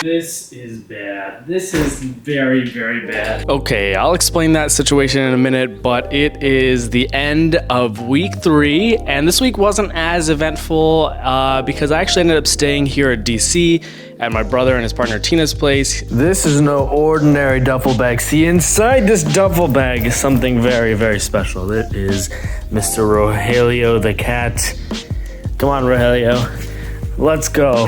This is bad. This is very, very bad. Okay, I'll explain that situation in a minute, but it is the end of week 3, and this week wasn't as eventful because I actually ended up staying here at DC at my brother and his partner Tina's place. This is no ordinary duffel bag. See, inside this duffel bag is something very, very special. It is Mr. Rogelio the cat. Come on, Rogelio. Let's go.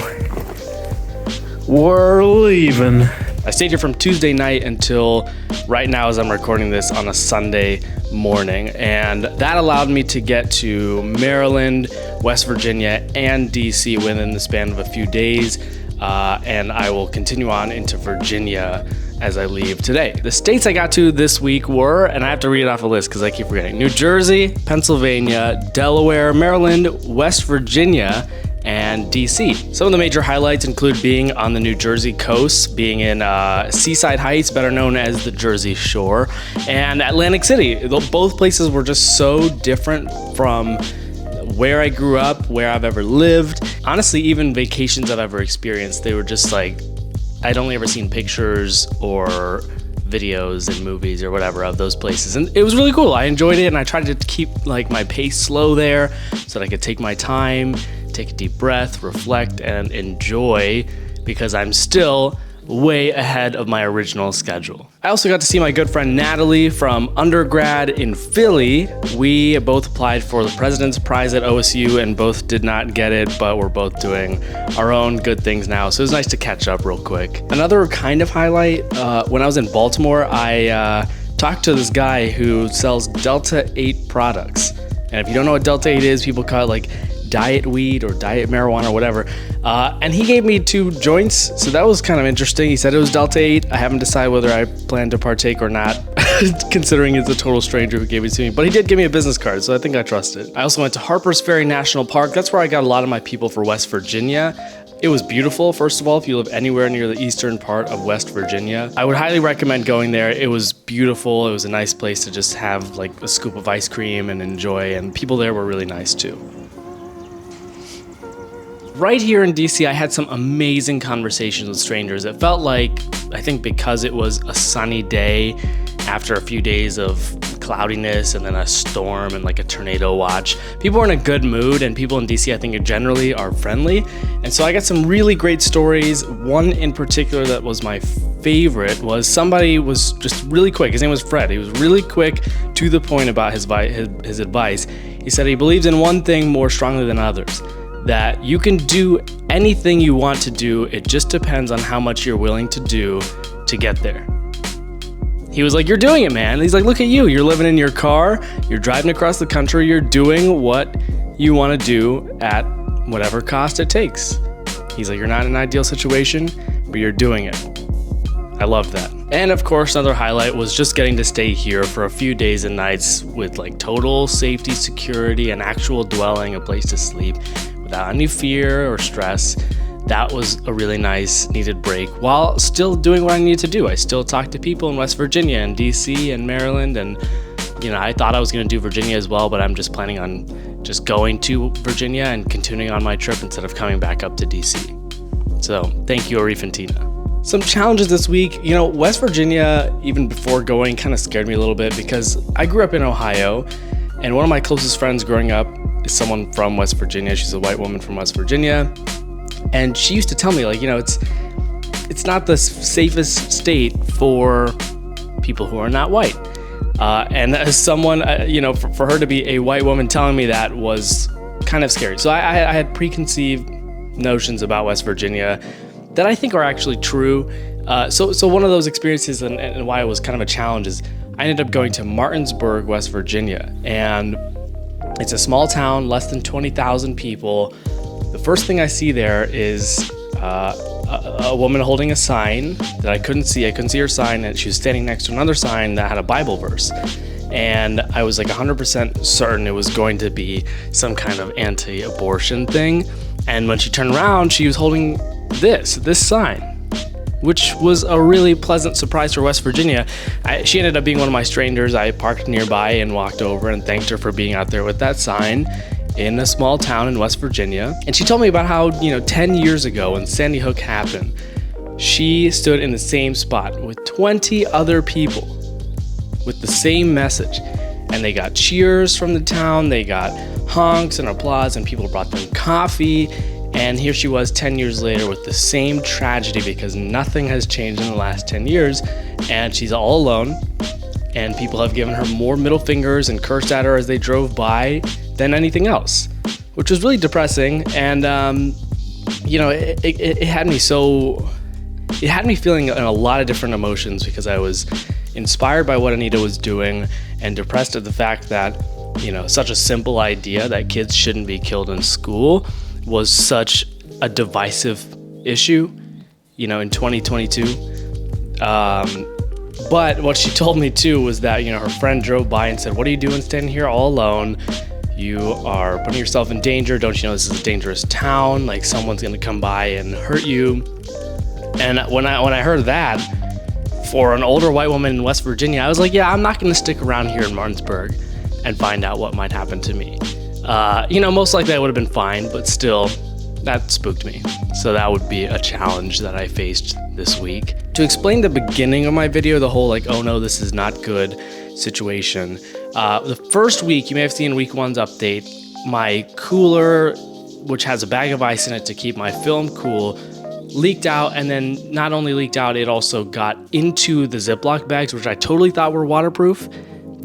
We're leaving. I stayed here from Tuesday night until right now as I'm recording this on a Sunday morning, and that allowed me to get to Maryland, West Virginia, and DC within the span of a few days, and I will continue on into Virginia as I leave today. The states I got to this week were, and I have to read it off a list because I keep forgetting, New Jersey, Pennsylvania, Delaware, Maryland, West Virginia, and DC. Some of the major highlights include being on the New Jersey coast, being in Seaside Heights, better known as the Jersey Shore, and Atlantic City. Both places were just so different from where I grew up, where I've ever lived. Honestly, even vacations I've ever experienced, they were just like, I'd only ever seen pictures or videos and movies or whatever of those places, and it was really cool. I enjoyed it, and I tried to keep like my pace slow there so that I could take my time, take a deep breath, reflect, and enjoy, because I'm still way ahead of my original schedule. I also got to see my good friend Natalie from undergrad in Philly. We both applied for the President's Prize at OSU and both did not get it, but we're both doing our own good things now, so it was nice to catch up real quick. Another kind of highlight, when I was in Baltimore, I talked to this guy who sells Delta 8 products. And if you don't know what Delta 8 is, people call it like diet weed or diet marijuana or whatever. And he gave me 2 joints, so that was kind of interesting. He said it was Delta 8. I haven't decided whether I plan to partake or not, considering it's a total stranger who gave it to me. But he did give me a business card, so I think I trust it. I also went to Harper's Ferry National Park. That's where I got a lot of my people for West Virginia. It was beautiful, first of all, if you live anywhere near the eastern part of West Virginia. I would highly recommend going there. It was beautiful. It was a nice place to just have like a scoop of ice cream and enjoy, and people there were really nice too. Right here in DC, I had some amazing conversations with strangers. It felt like, I think because it was a sunny day after a few days of cloudiness and then a storm and like a tornado watch, people were in a good mood, and people in DC I think generally are friendly. And so I got some really great stories. One in particular that was my favorite was somebody was just really quick. His name was Fred. He was really quick to the point about his advice. He said he believes in one thing more strongly than others, that you can do anything you want to do, it just depends on how much you're willing to do to get there. He was like, you're doing it, man. He's like, look at you, you're living in your car, you're driving across the country, you're doing what you want to do at whatever cost it takes. He's like, you're not in an ideal situation, but you're doing it. I love that. And of course, another highlight was just getting to stay here for a few days and nights with like total safety, security, an actual dwelling, a place to sleep without any fear or stress. That was a really nice, needed break while still doing what I needed to do. I still talked to people in West Virginia and DC and Maryland, and you know, I thought I was going to do Virginia as well, but I'm just planning on just going to Virginia and continuing on my trip instead of coming back up to DC. So thank you, Arif and Tina. Some challenges this week. You know, West Virginia, even before going, kind of scared me a little bit because I grew up in Ohio, and one of my closest friends growing up is someone from West Virginia. She's a white woman from West Virginia, and she used to tell me, like, you know, it's not the safest state for people who are not white. And as someone, you know, for her to be a white woman telling me that was kind of scary. So I had preconceived notions about West Virginia that I think are actually true. So one of those experiences and why it was kind of a challenge is I ended up going to Martinsburg, West Virginia, and it's a small town, less than 20,000 people. The first thing I see there is a woman holding a sign that I couldn't see. I couldn't see her sign, and she was standing next to another sign that had a Bible verse. And I was like 100% certain it was going to be some kind of anti-abortion thing. And when she turned around, she was holding this sign, which was a really pleasant surprise for West Virginia. She ended up being one of my strangers. I parked nearby and walked over and thanked her for being out there with that sign in a small town in West Virginia. And she told me about how, 10 years ago when Sandy Hook happened, She stood in the same spot with 20 other people with the same message. And they got cheers from the town, they got honks and applause, and people brought them coffee. And here she was 10 years later with the same tragedy because nothing has changed in the last 10 years. And she's all alone. And people have given her more middle fingers and cursed at her as they drove by than anything else, which was really depressing. And, it had me feeling in a lot of different emotions because I was inspired by what Anita was doing and depressed at the fact that, such a simple idea that kids shouldn't be killed in school was such a divisive issue, in 2022. But what she told me too was that, her friend drove by and said, "What are you doing standing here all alone? You are putting yourself in danger. Don't you know this is a dangerous town? Like someone's gonna come by and hurt you." And when I heard that, for an older white woman in West Virginia, I was like, yeah, I'm not gonna stick around here in Martinsburg and find out what might happen to me. Most likely I would have been fine, but still, that spooked me. So that would be a challenge that I faced this week. To explain the beginning of my video, the whole oh no, this is not good situation. The first week, you may have seen week 1's update, my cooler, which has a bag of ice in it to keep my film cool, leaked out, and then not only leaked out, it also got into the Ziploc bags, which I totally thought were waterproof.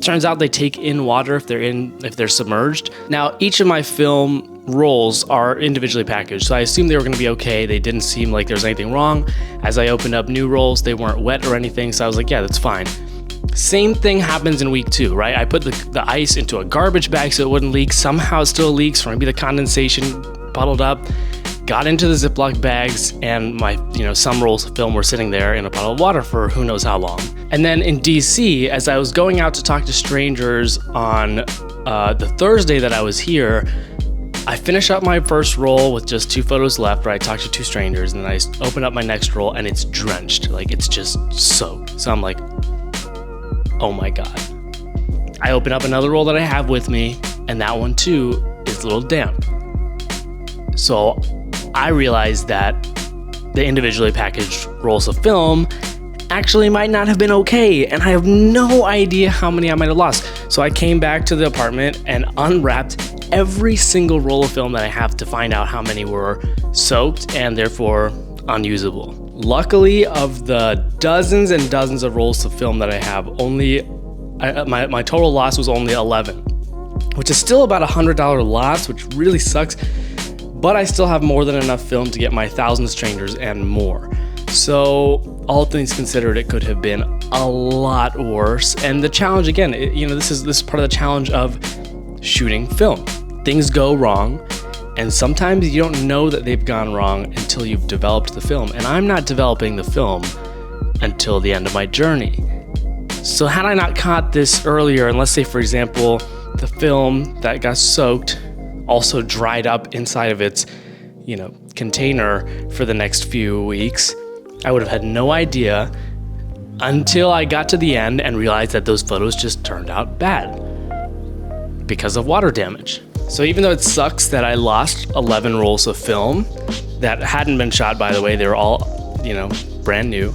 Turns out they take in water if they're submerged. Now, each of my film rolls are individually packaged, so I assumed they were gonna be okay. They didn't seem like there was anything wrong. As I opened up new rolls, they weren't wet or anything, so I was like, yeah, that's fine. Same thing happens in week 2, right? I put the ice into a garbage bag so it wouldn't leak. Somehow it still leaks, or maybe the condensation puddled up. Got into the Ziploc bags, and my, some rolls of film were sitting there in a puddle of water for who knows how long. And then in DC, as I was going out to talk to strangers on the Thursday that I was here, I finished up my first roll with just 2 photos left where I talked to 2 strangers, and then I opened up my next roll and it's drenched, it's just soaked. So I'm like, oh my God. I open up another roll that I have with me, and that one too is a little damp. So I realized that the individually packaged rolls of film actually might not have been okay, and I have no idea how many I might have lost. So I came back to the apartment and unwrapped every single roll of film that I have to find out how many were soaked and therefore unusable. Luckily, of the dozens and dozens of rolls of film that I have, my total loss was only 11, which is still about $100 loss, which really sucks. But I still have more than enough film to get my 1,000 strangers and more. So all things considered, it could have been a lot worse. And the challenge, again, this is part of the challenge of shooting film. Things go wrong, and sometimes you don't know that they've gone wrong until you've developed the film. And I'm not developing the film until the end of my journey. So had I not caught this earlier, and let's say, for example, the film that got soaked also dried up inside of its, container for the next few weeks, I would have had no idea until I got to the end and realized that those photos just turned out bad because of water damage. So even though it sucks that I lost 11 rolls of film that hadn't been shot, by the way, they were all, brand new,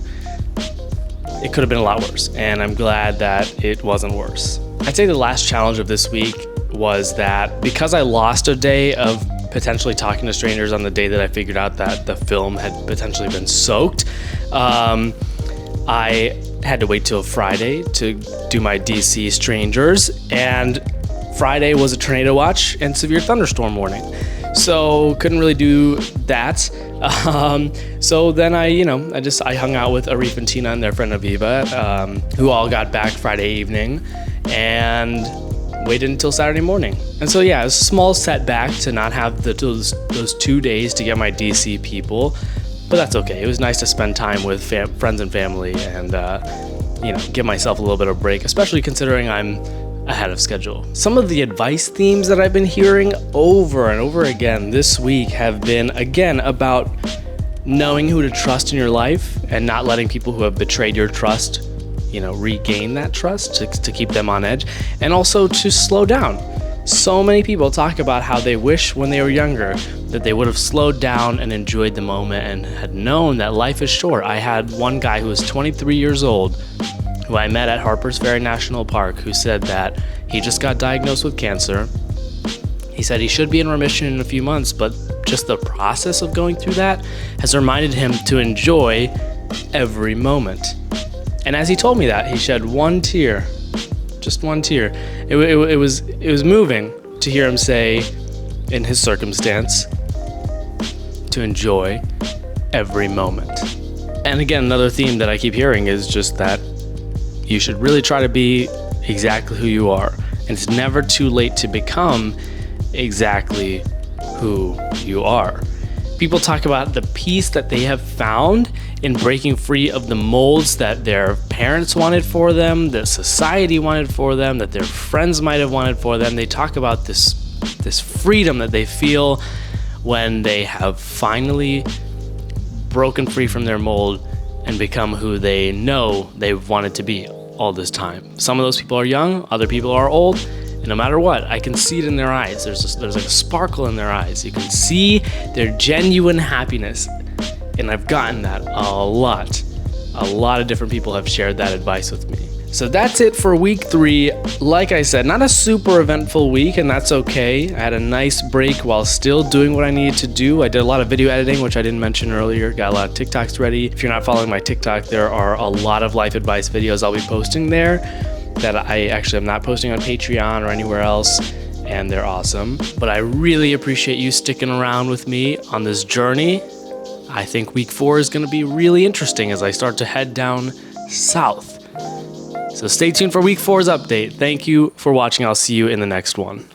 it could have been a lot worse. And I'm glad that it wasn't worse. I'd say the last challenge of this week was that because I lost a day of potentially talking to strangers on the day that I figured out that the film had potentially been soaked, I had to wait till Friday to do my DC strangers, and Friday was a tornado watch and severe thunderstorm warning. So couldn't really do that. So then I hung out with Arif and Tina and their friend Aviva, who all got back Friday evening, and waited until Saturday morning. And so yeah, it was a small setback to not have those 2 days to get my DC people, but that's okay. It was nice to spend time with friends and family and give myself a little bit of a break, especially considering I'm ahead of schedule. Some of the advice themes that I've been hearing over and over again this week have been, again, about knowing who to trust in your life and not letting people who have betrayed your trust regain that trust, to keep them on edge, and also to slow down. So many people talk about how they wish when they were younger that they would have slowed down and enjoyed the moment and had known that life is short. I had one guy who was 23 years old who I met at Harper's Ferry National Park who said that he just got diagnosed with cancer. He said he should be in remission in a few months, but just the process of going through that has reminded him to enjoy every moment. And as he told me that, he shed one tear, just one tear. It was moving to hear him say, in his circumstance, to enjoy every moment. And again, another theme that I keep hearing is just that you should really try to be exactly who you are. And it's never too late to become exactly who you are. People talk about the peace that they have found in breaking free of the molds that their parents wanted for them, that society wanted for them, that their friends might have wanted for them. They talk about this freedom that they feel when they have finally broken free from their mold and become who they know they've wanted to be all this time. Some of those people are young, other people are old, and no matter what, I can see it in their eyes. There's like a sparkle in their eyes. You can see their genuine happiness, and I've gotten that a lot. A lot of different people have shared that advice with me. So that's it for week 3. Like I said, not a super eventful week, and that's okay. I had a nice break while still doing what I needed to do. I did a lot of video editing, which I didn't mention earlier. Got a lot of TikToks ready. If you're not following my TikTok, there are a lot of life advice videos I'll be posting there that I actually am not posting on Patreon or anywhere else, and they're awesome. But I really appreciate you sticking around with me on this journey. I think week 4 is going to be really interesting as I start to head down south. So stay tuned for week 4's update. Thank you for watching. I'll see you in the next one.